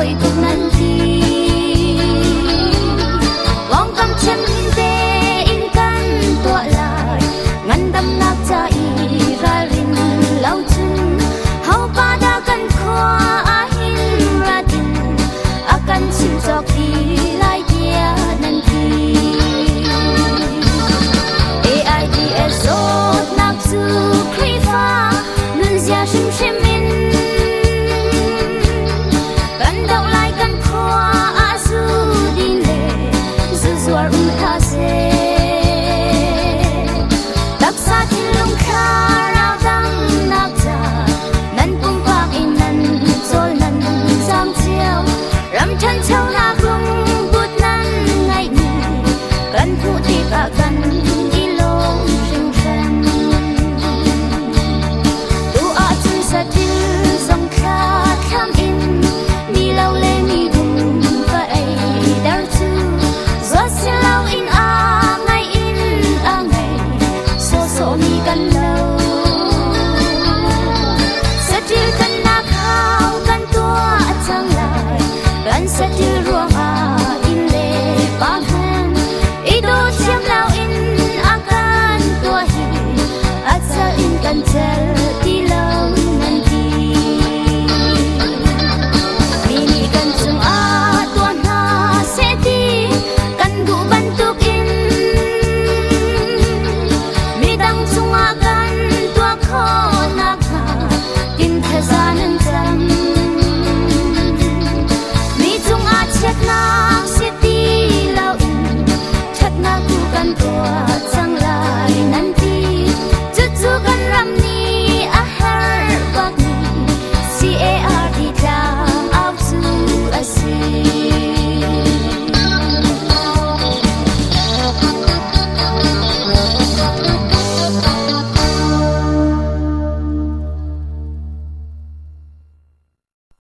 ôi tục nan thi vòng cam chân in tê in căn tọa lại ngăn đâm nát trái ra rin lâu chân hau pa đã căn khoa ahin ra tin akan chim chọc đi lại dia nan thi AIDS ốt nạp su khuy pha nun gia shim shim in căn đau lại căn khoa azu đi lệ zu zuar tha se đặc sa tin lung kha rao dang nạp cha nan pung pak in nan zol nan giang chiao ram chan chau na lung bút nan ngày ni căn phụ ti cả căn đi lông rừng rần tu a chun sa til song kha kham in mi lau le mi bum va ai dar chu zo si lau in a ngày so so mi kan lau sa til kan na khao kan tua chang lai kan sa til